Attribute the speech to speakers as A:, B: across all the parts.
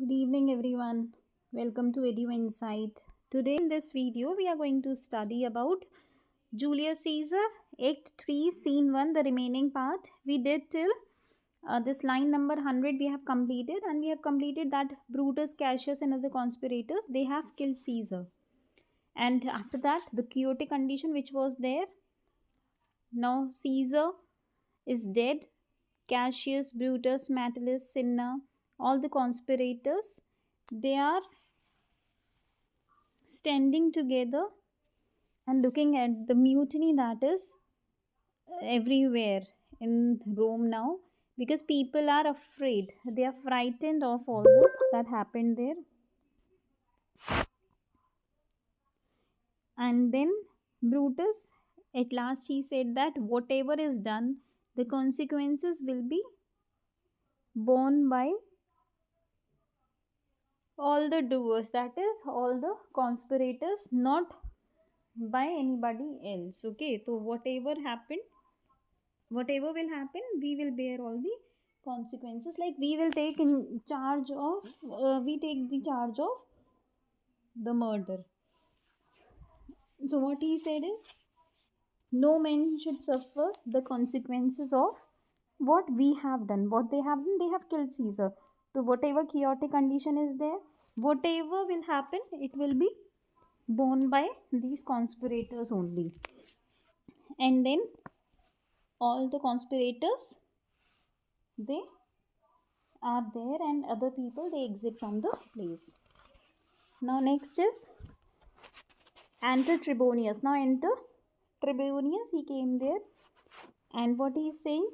A: Good evening, everyone. Welcome to Edu Insight. Today, in this video, we are going to study about Julius Caesar, Act 3, Scene 1, the remaining part. We did till this line number 100 we have completed, and we have completed that Brutus, Cassius, and other conspirators, they have killed Caesar. And after that, the chaotic condition which was there, now Caesar is dead. Cassius, Brutus, Metellus, Cinna, all the conspirators, they are standing together and looking at the mutiny that is everywhere in Rome now, because people are afraid. They are frightened of all this that happened there. And then Brutus, at last, he said that whatever is done, the consequences will be borne by all the doers, that is, all the conspirators, not by anybody else. Okay, so whatever happened, whatever will happen, we will bear all the consequences. Like we will take in charge of, we take the charge of the murder. So what he said is, no man should suffer the consequences of what we have done. What they have done, they have killed Caesar. So whatever chaotic condition is there, whatever will happen, it will be borne by these conspirators only. And then all the conspirators, they are there, and other people, they exit from the place. Now next is enter Tribonius. Now enter Tribonius, he came there, and what he is saying,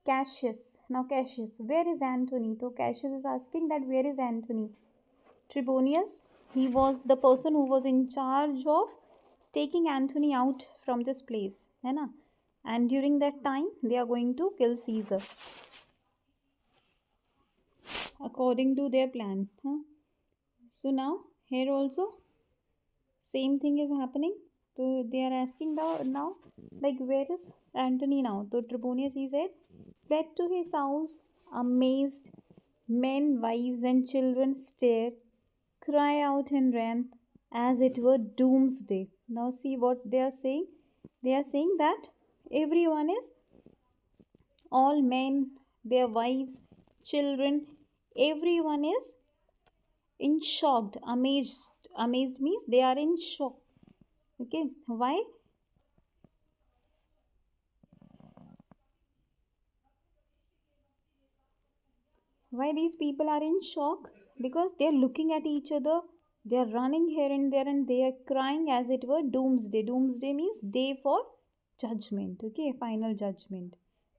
A: Cassius. Now Cassius, where is Antony? So Cassius is asking that where is Antony? Tribonius, he was the person who was in charge of taking Antony out from this place, है ना? And during that time, they are going to kill Caesar according to their plan. So now here also same thing is happening. So they are asking now like where is Antony now? So Trebonius, he said, fled to his house, amazed. Men, wives, and children stare, cry out, and ran as it were doomsday. Now see what they are saying. They are saying that everyone is, all men, their wives, children, everyone is in shocked, amazed. Amazed means they are in shock. Okay, why? Why these people are in shock? Because they are looking at each other, they are running here and there, and they are crying as it were doomsday. Doomsday means day for judgment. Okay, final judgment.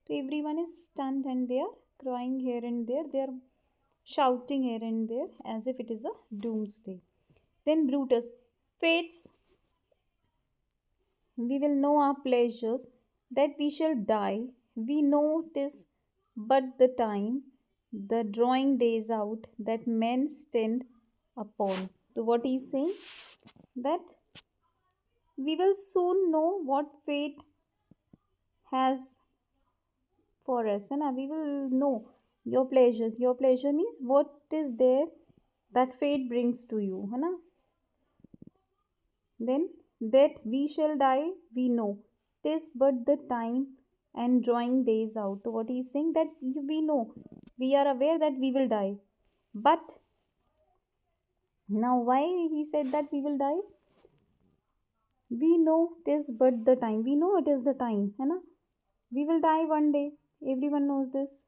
A: So everyone is stunned and they are crying here and there, they are shouting here and there as if it is a doomsday. Then Brutus, fates, we will know our pleasures, that we shall die. We know 'tis but the time, the drawing days out, that men stand upon. So what he is saying, that we will soon know what fate has for us, and we will know your pleasures. Your pleasure means what is there that fate brings to you, है ना? Then that we shall die, we know. 'Tis but the time and drawing days out. So what he is saying, that we know, we are aware that we will die. But now why he said that we will die? We know 'tis but the time. We know it is the time, है ना? We will die one day. Everyone knows this.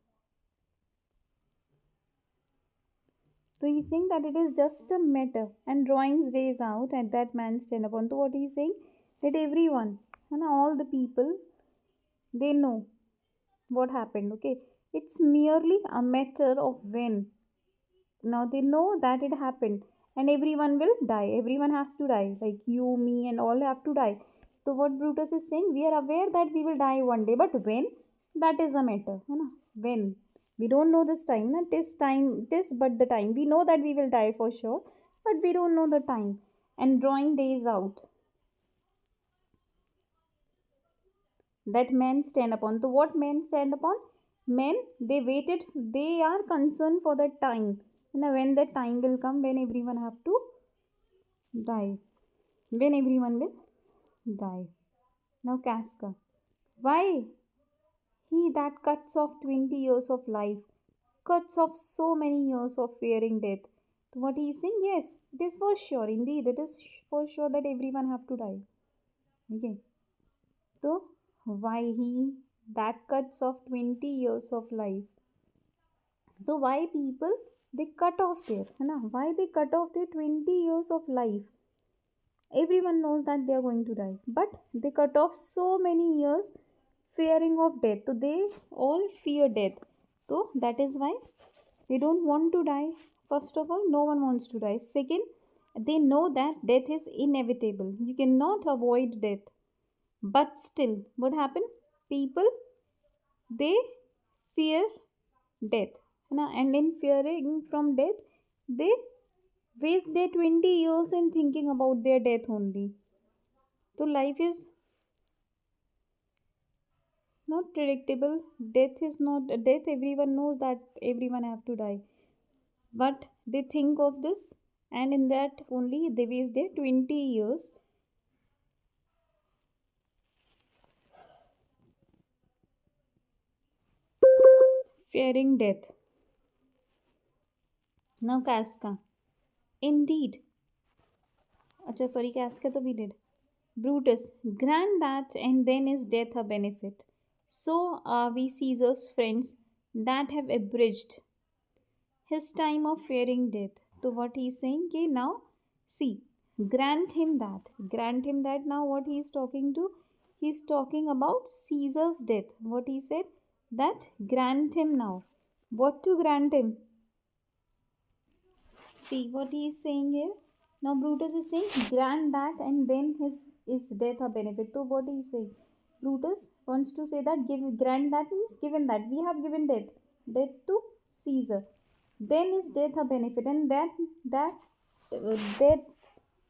A: So he's saying that it is just a matter and drawings days out at that man stand upon. So what he's saying, that everyone and all the people, they know what happened. Okay, it's merely a matter of when. Now they know that it happened, and everyone will die. Everyone has to die, like you, me, and all have to die. So what Brutus is saying, we are aware that we will die one day, but when, that is a matter. When, we don't know this time. Tis time, tis but the time. We know that we will die for sure, but we don't know the time. And drawing days out, that men stand upon. So what men stand upon? Men, they waited, they are concerned for the time. When the time will come when everyone have to die. When everyone will die. Now Casca. Why? He that cuts off 20 years of life, cuts off so many years of fearing death. So what he is saying, yes, it is for sure. Indeed, it is for sure that everyone have to die. Okay. So why he that cuts off 20 years of life? So why people they cut off their, why they cut off their 20 years of life? Everyone knows that they are going to die, but they cut off so many years fearing of death. So they all fear death. So that is why they don't want to die. First of all, no one wants to die. Second, they know that death is inevitable. You cannot avoid death. But still, what happened? People they fear death. And in fearing from death, they waste their 20 years in thinking about their death only. So life is not predictable. Death is not death. Everyone knows that everyone have to die. But they think of this, and in that only they waste their 20 years fearing death. Now Casca. Indeed. Acha, sorry, Casca to we did. Brutus, grant that, and then is death a benefit. So are we Caesar's friends that have abridged his time of fearing death. So what he is saying, okay, now see, grant him that. Now what he is talking to, he is talking about Caesar's death. What he said, that grant him now. What to grant him? See what he is saying here. Now Brutus is saying grant that, and then his death a benefit. So what he is saying, Brutus wants to say that grant that means given that we have given death to Caesar. Then is death a benefit, and that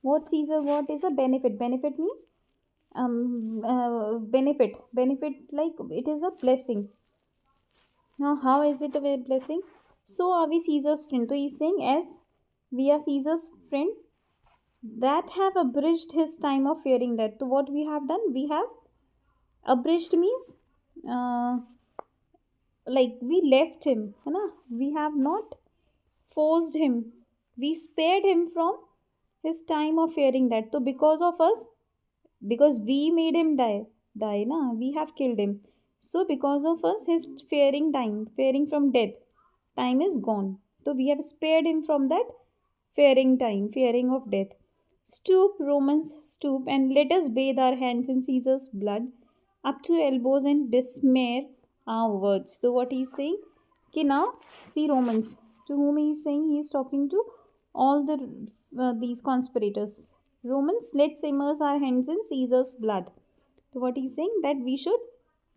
A: what Caesar what is a benefit? Benefit means benefit like it is a blessing. Now how is it a blessing? So are we Caesar's friend? So he's saying as we are Caesar's friend that have abridged his time of fearing death. So what we have done, we have abridged means uh, like we left him, we have not forced him, we spared him from his time of fearing that. So because of us, because we made him die na, we have killed him. So because of us, his fearing from death time is gone. So we have spared him from that fearing of death. Stoop, Romans, stoop, and let us bathe our hands in Caesar's blood up to elbows and besmear our words. So what he's saying, okay, now see Romans, to whom he is saying, he is talking to all these conspirators. Romans, let's immerse our hands in Caesar's blood. So what he's saying, that we should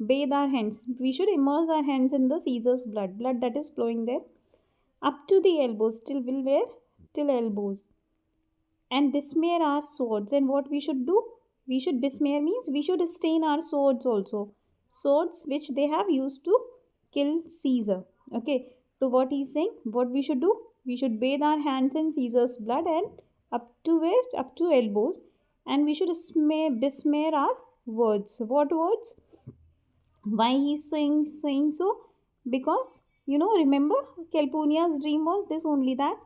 A: bathe our hands, we should immerse our hands in the Caesar's blood that is flowing there up to the elbows, till will where, till elbows, and besmear our swords. And what we should do, we should besmear means we should stain our swords also, swords which they have used to kill Caesar. Okay, so what he's saying, what we should do, we should bathe our hands in Caesar's blood and up to where, up to elbows, and we should besmear our words. What words? Why he's saying so? Because remember, Calpurnia's dream was this only, that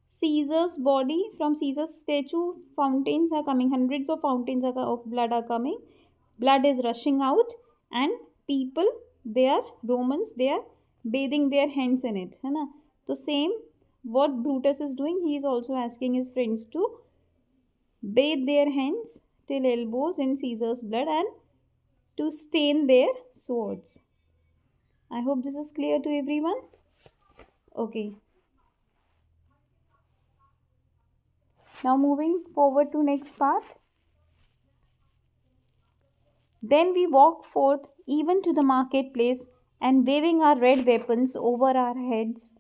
A: Caesar's body, from Caesar's statue, fountains are coming, hundreds of fountains of blood are coming, blood is rushing out, and people, they are Romans, they are bathing their hands in it, है ना? So same what Brutus is doing, he is also asking his friends to bathe their hands till elbows in Caesar's blood and to stain their swords. I hope this is clear to everyone. Okay. Now moving forward to next part. Then we walk forth even to the marketplace, and waving our red weapons over our heads,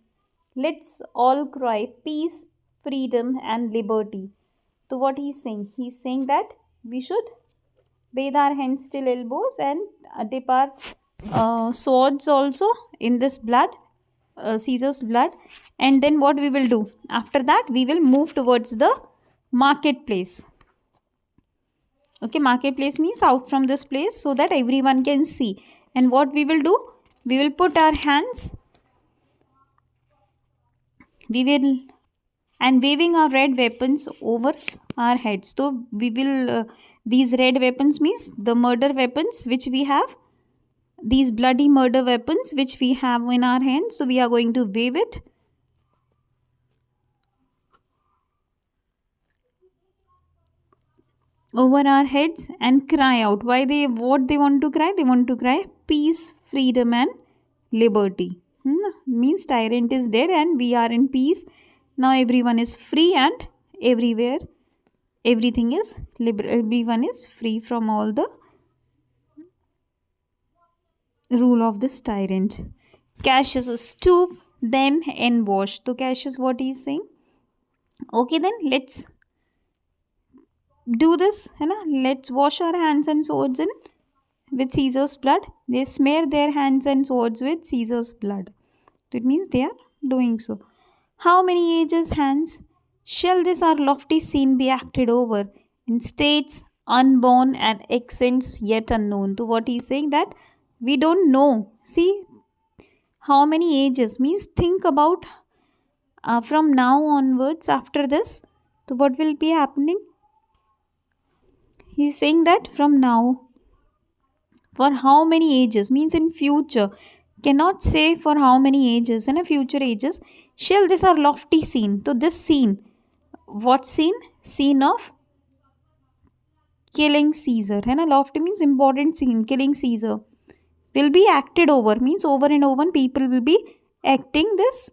A: let's all cry peace, freedom, and liberty. So what he's saying? He's saying that we should bathe our hands till elbows and dip our swords also in this blood, Caesar's blood. And then what we will do? After that, we will move towards the marketplace. Okay, marketplace means out from this place so that everyone can see. And what we will do? We will put our hands, we will, and waving our red weapons over our heads. So we will, these red weapons means the murder weapons which we have, these bloody murder weapons which we have in our hands. So we are going to wave it over our heads and cry out. What they want to cry? They want to cry peace, freedom and liberty. Means tyrant is dead and we are in peace. Now everyone is free and everywhere everything is everyone is free from all the rule of this tyrant. Cassius stoop then and wash. So Cassius, what he is saying? Okay, then let's do this. Let's wash our hands and swords in with Caesar's blood. They smear their hands and swords with Caesar's blood. That means they are doing so. How many ages hence shall this our lofty scene be acted over in states unborn and accents yet unknown? So what he is saying, that we don't know. See, how many ages means think about from now onwards after this. So what will be happening? He is saying that from now, for how many ages means in future, cannot say for how many ages, in a future ages shall this our lofty scene. So this scene, what scene? Scene of killing Caesar. Lofty means important scene, killing Caesar, will be acted over, means over and over people will be acting this.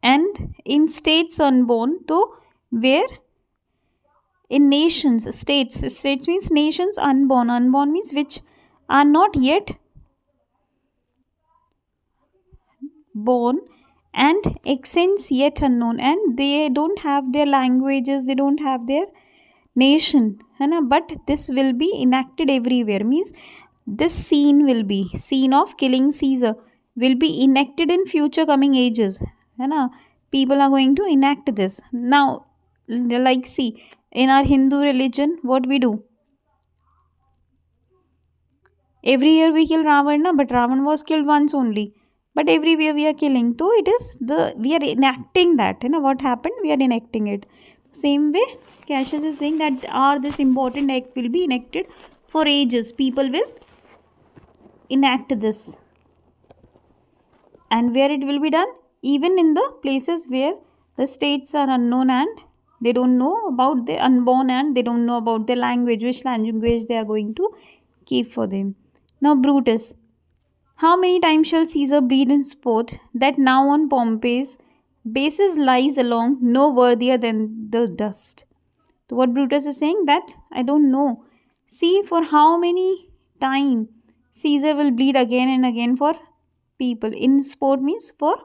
A: And in states unborn, so where in nations, states means nations unborn, means which are not yet born, and accents yet unknown, and they don't have their languages, they don't have their nation, but this will be enacted everywhere, means this scene will be, scene of killing Caesar will be enacted in future coming ages. People are going to enact this. Now, like see, in our Hindu religion, what we do? Every year we kill Ravana, but Ravan was killed once only. But everywhere we are killing. So it is we are enacting that. What happened? We are enacting it. Same way, Cassius is saying that this important act will be enacted for ages. People will enact this. And where it will be done? Even in the places where the states are unknown and they don't know about the unborn and they don't know about the language, which language they are going to keep for them. Now Brutus. How many times shall Caesar bleed in sport that now on Pompey's basis lies along no worthier than the dust? So what Brutus is saying, that I don't know. See for how many time Caesar will bleed again and again for people. In sport means for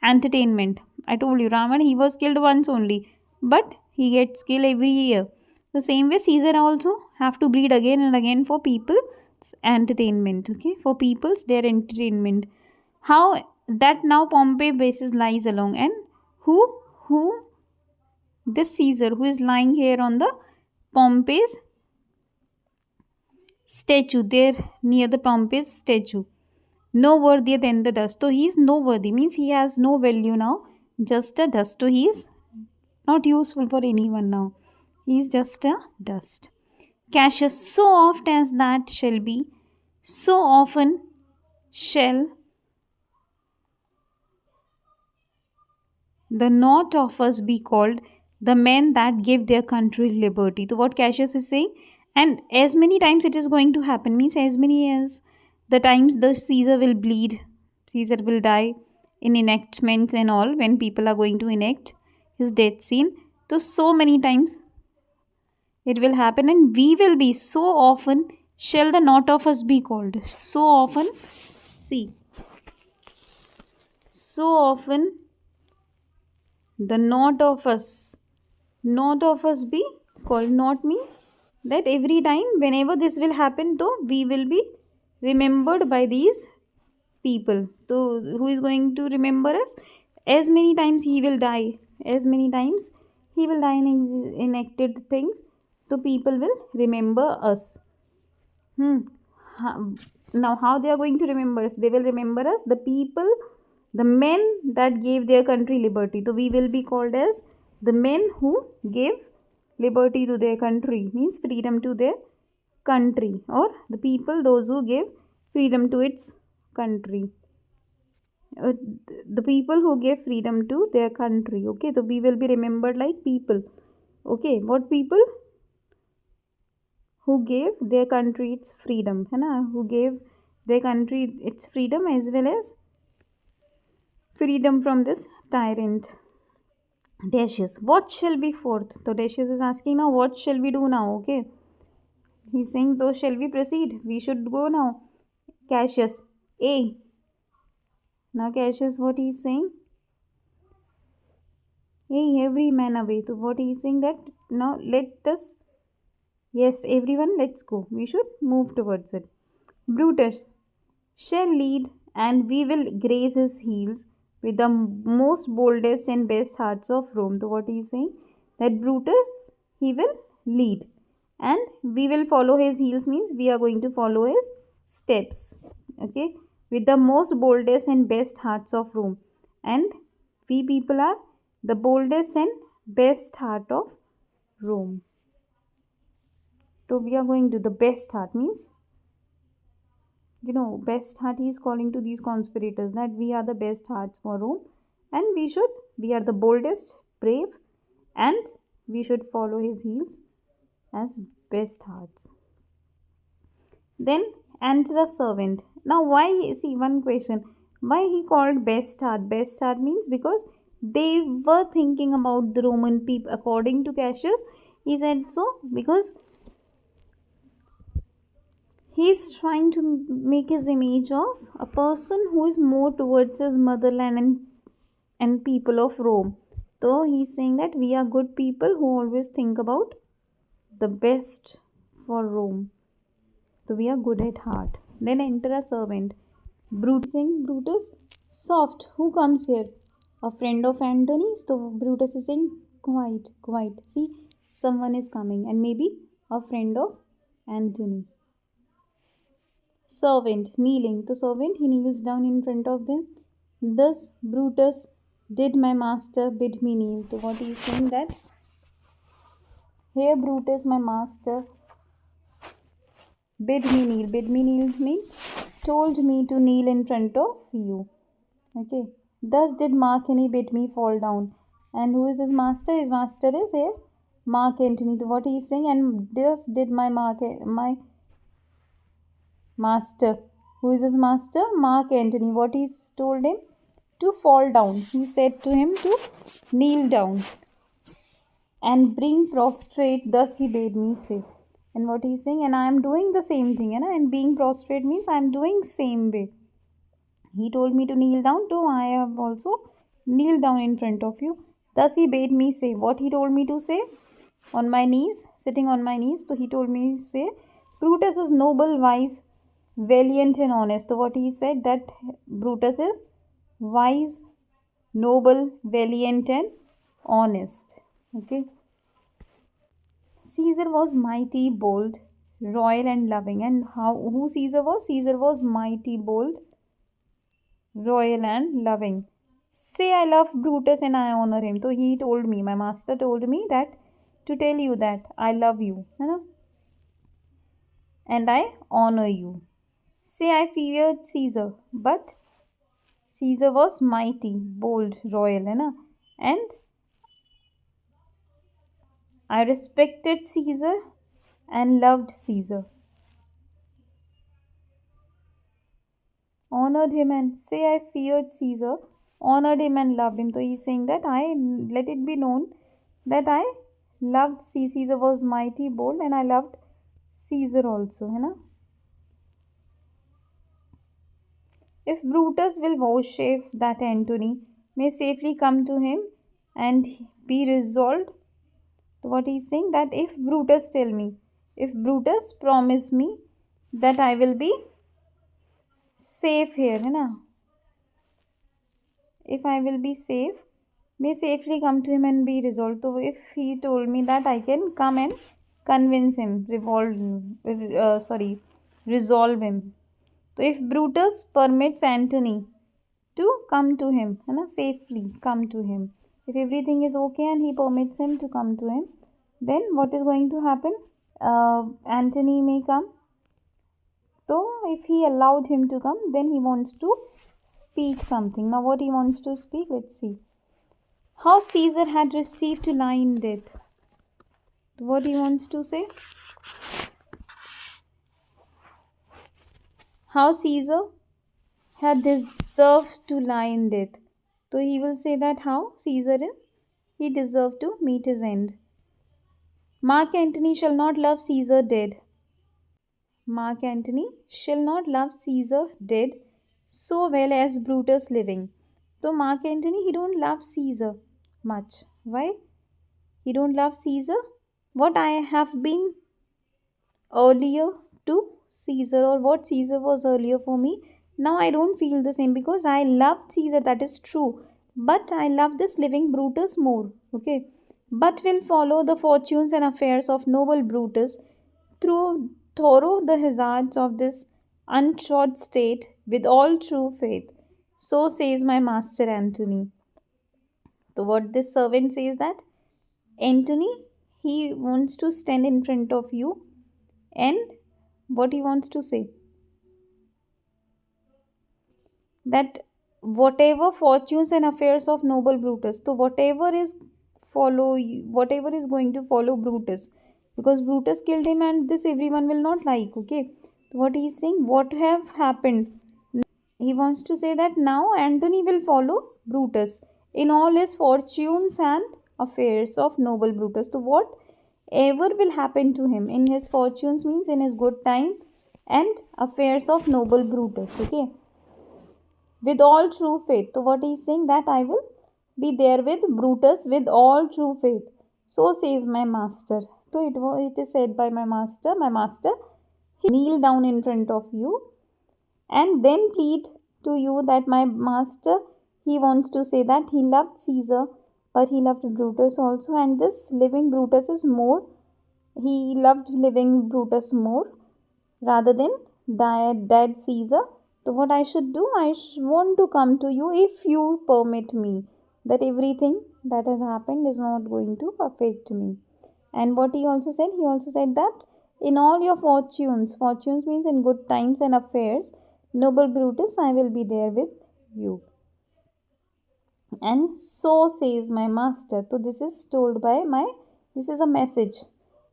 A: entertainment. I told you, Ravan, he was killed once only, but he gets killed every year. The same way Caesar also have to bleed again and again for people's entertainment. Okay, for people's their entertainment. How that now Pompey basis lies along, and who this Caesar who is lying here on the Pompey's statue, there near the Pompey's statue, no worthier than the dust. So he is no worthy, means he has no value now, just a dust. So he is not useful for anyone now, he is just a dust. Cassius, so oft as that shall be, so often shall the not of us be called the men that give their country liberty. So what Cassius is saying, and as many times it is going to happen, means as many as the times the Caesar will bleed, Caesar will die in enactments and all, when people are going to enact his death scene. So many times it will happen, and we will be, so often shall the not of us be called. So often, see, so often the not of us be called. Not means that every time whenever this will happen, though we will be remembered by these people. So who is going to remember us? As many times he will die, as many times he will die in enacted things, so people will remember us. Hmm. Now, how they are going to remember us? They will remember us, the people, the men that gave their country liberty. So we will be called as the men who gave liberty to their country, means freedom to their country, or the people, those who gave freedom to its country. Uh, the people who gave freedom to their country. Okay, so we will be remembered like people. Okay, what people? Who gave their country its freedom, है ना, who gave their country its freedom as well as freedom from this tyrant. Dacius, what shall be fourth? So Dacius is asking now, what shall we do now? Okay, he's saying, though shall we proceed, we should go now. Cassius, A. Now Cassius, what he's saying, hey, every man away. So what he's saying, that now let us, yes, everyone, let's go, we should move towards it. Brutus shall lead, and we will graze his heels with the most boldest and best hearts of Rome. So what he is saying, that Brutus, he will lead, and we will follow his heels, means we are going to follow his steps. Okay, with the most boldest and best hearts of Rome, and we people are the boldest and best heart of Rome. So we are going to the best heart, means, you know, best heart, he is calling to these conspirators that we are the best hearts for Rome, and we are the boldest, brave, and we should follow his heels as best hearts. Then enter a servant. Now why, see, one question, why he called best heart? Best heart means because they were thinking about the Roman people. According to Cassius, he said so because he is trying to make his image of a person who is more towards his motherland and people of Rome. So he's saying that we are good people who always think about the best for Rome. So we are good at heart. Then enter a servant. Brutus saying, Brutus, soft, who comes here? A friend of Antony's? So Brutus is saying, quiet, quiet. See, someone is coming, and maybe a friend of Antony. Servant, kneeling. The servant, he kneels down in front of them. Thus, Brutus, did my master bid me kneel. So what he is saying, that here Brutus, my master, bid me kneel. Bid me kneel means told me to kneel in front of you. Okay. Thus did Mark Antony bid me fall down. And who is his master? His master is here Mark Antony. So what he is saying, and thus did my master. Who is his master? Mark Antony. What he told him? To fall down. He said to him to kneel down and bring prostrate. Thus he bade me say. And what he is saying, and I am doing the same thing. And being prostrate means I am doing same way. He told me to kneel down, so I have also kneeled down in front of you. Thus he bade me say. What he told me to say? On my knees, sitting on my knees. So he told me to say, Brutus is noble, wise, valiant and honest. So what he said, that Brutus is wise, noble, valiant and honest. Okay. Caesar was mighty, bold, royal and loving. And who Caesar was? Caesar was mighty, bold, royal and loving. Say I love Brutus and I honor him. So he told me, my master told me that to tell you that I love you, and I honor you. Say I feared Caesar, but Caesar was mighty, bold, royal, and I respected Caesar and loved Caesar. Honored him, and say I feared Caesar, honored him and loved him. So he's saying that I let it be known that I loved Caesar was mighty, bold, and I loved Caesar also. If Brutus will vouchsafe that Antony may safely come to him and be resolved. So what he's saying, that if Brutus tell me If Brutus promise me that I will be safe here, है ना? If I will be safe, may safely come to him and be resolved. So if he told me that I can come and convince him, resolve him. So if Brutus permits Antony to come to him, है ना, safely come to him. If everything is okay and he permits him to come to him, then what is going to happen? Antony may come. So if he allowed him to come, then he wants to speak something. Now what he wants to speak, let's see. How Caesar had received to lie in death. What he wants to say? How Caesar had deserved to lie in death. So he will say that how Caesar he deserved to meet his end. Mark Antony shall not love Caesar dead. Mark Antony shall not love Caesar dead so well as Brutus living. So Mark Antony, he don't love Caesar much. Why? He don't love Caesar. What I have been earlier to Caesar, or what Caesar was earlier for me, now I don't feel the same, because I loved Caesar, that is true, but I love this living Brutus more. Okay, but will follow the fortunes and affairs of noble Brutus through the hazards of this untrod state with all true faith. So says my master Antony. So what this servant says, that Antony, he wants to stand in front of you, and what he wants to say, that whatever fortunes and affairs of noble Brutus, so whatever is going to follow Brutus, because Brutus killed him and this everyone will not like. Okay, so what he is saying, what have happened, he wants to say that now Antony will follow Brutus in all his fortunes and affairs of noble Brutus. So whatever will happen to him in his fortunes, means in his good time, and affairs of noble Brutus. Okay, with all true faith. So what he is saying, that I will be there with Brutus with all true faith. So says my master. So it is said by my master. My master, he kneel down in front of you and then plead to you that my master, he wants to say that he loved Caesar, but he loved Brutus also, and this living Brutus is more, he loved living Brutus more rather than dead Caesar. So what I should do, I want to come to you if you permit me, that everything that has happened is not going to affect me. And what he also said that in all your fortunes means in good times and affairs, noble Brutus, I will be there with you. And so says my master. So this is told by this is a message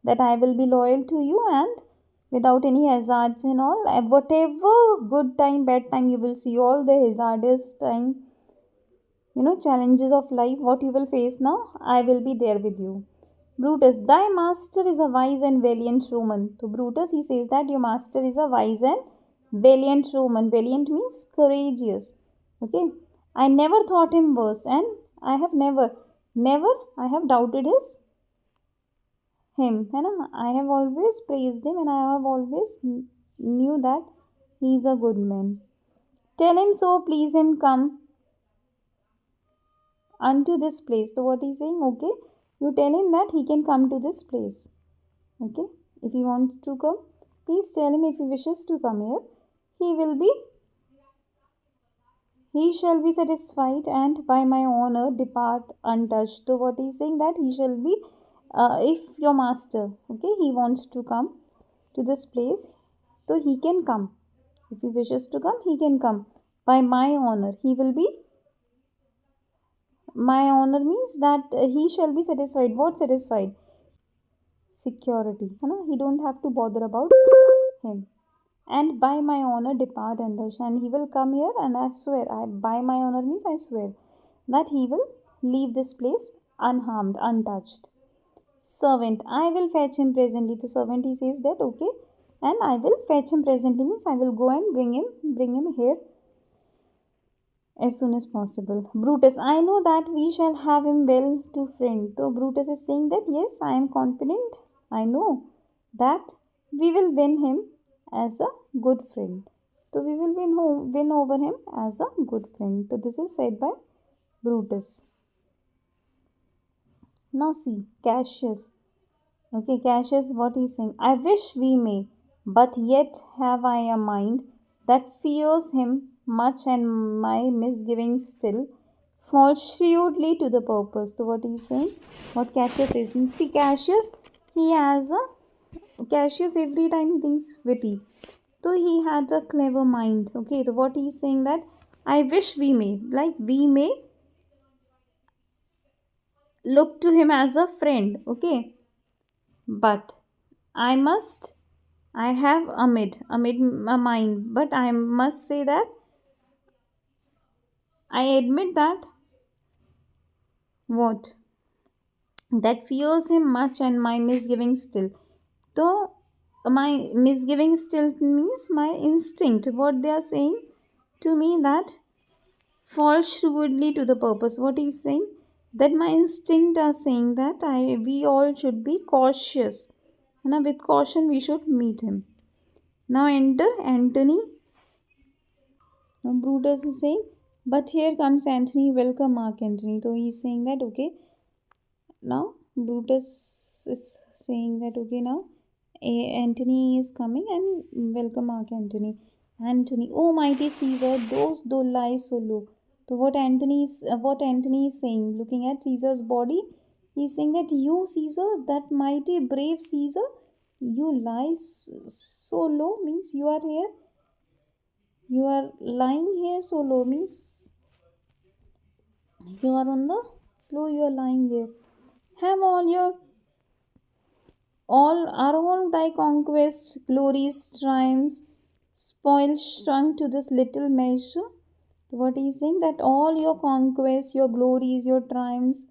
A: that I will be loyal to you, and without any hazards and all, whatever good time, bad time you will see, all the hazardous time, challenges of life, what you will face now, I will be there with you. Brutus, thy master is a wise and valiant Roman. So Brutus, he says that your master is a wise and valiant Roman. Valiant means courageous. Okay, I never thought him worse, and I have never I have doubted him. I have always praised him, and I have always knew that he is a good man. Tell him so, please him come unto this place. So what he's saying, okay, you tell him that he can come to this place. Okay, if he wants to come, please tell him if he wishes to come here, he shall be satisfied, and by my honor depart untouched. So what he's saying, that he shall be, if your master, okay, he wants to come to this place, so he can come. If he wishes to come, he can come. By my honor, he will be, my honor means that he shall be satisfied. What satisfied? Security. He don't have to bother about him. And by my honor depart untouched. And he will come here, and I swear, by my honor means I swear that he will leave this place unharmed, untouched. Servant, I will fetch him presently. The servant, he says that, okay, and I will fetch him presently means I will go and bring him here as soon as possible. Brutus, I know that we shall have him well to friend. So Brutus is saying that yes, I am confident, I know that we will win him as a good friend. So we will win over him as a good friend. So this is said by Brutus. Now see, Cassius. Okay, Cassius, what he's saying. I wish we may, but yet have I a mind that fears him much, and my misgivings still fall shrewdly to the purpose. So what he's saying, what Cassius is. See, he has Cassius every time he thinks witty. So he had a clever mind. Okay, so what he's saying that I wish we may, like we may look to him as a friend. Okay, but I must, I have amid a mind, but I must say that I admit that what that fears him much, and my misgiving still. So my misgiving still means my instinct. What they are saying to me that falls shrewdly to the purpose. What he's saying that my instinct are saying that we all should be cautious. Now with caution we should meet him. Now enter Antony. Now Brutus is saying, but here comes Antony, welcome Mark Antony. So he's saying that okay. Now Brutus is saying that okay now Antony is coming and welcome Mark Antony. Antony, oh mighty Caesar, thou lies so low. So what Antony is saying, looking at Caesar's body, he's saying that you Caesar, that mighty brave Caesar, you lie so low means you are here. You are lying here so low means you are on the floor. You are lying here. Have all thy conquests, glories, triumphs, spoils shrunk to this little measure. What he's saying that all your conquests, your glories, your triumphs,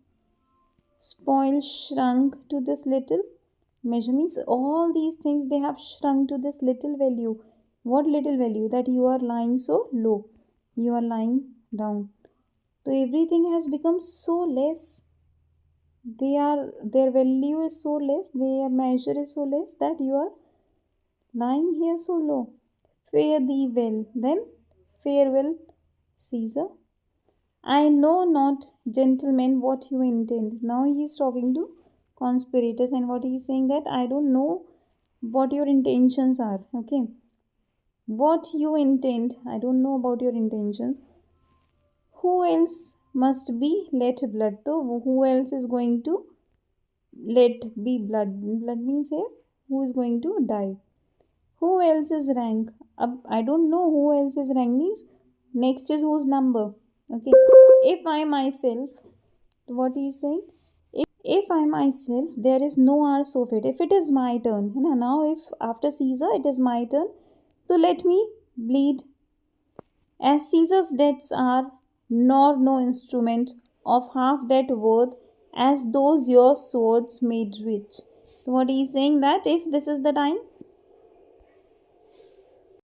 A: spoils shrunk to this little measure means all these things they have shrunk to this little value. What little value? That you are lying so low. You are lying down. So everything has become so less. Their value is so less, their measure is so less that you are lying here so low. Fare thee well, then farewell, Caesar. I know not, gentlemen, what you intend. Now he is talking to conspirators, and what he is saying that I don't know what your intentions are. Okay, what you intend, I don't know about your intentions. Who else must be let blood? So who else is going to let be blood? Blood means here who is going to die. Who else is rank? I don't know who else is rank means next is whose number. Okay. If I myself, what he is saying? If I myself, there is no hour so fit. If it is my turn, now if after Caesar it is my turn, so let me bleed. As Caesar's debts are, nor no instrument of half that worth as those your swords made rich. So what he is saying that if this is the time,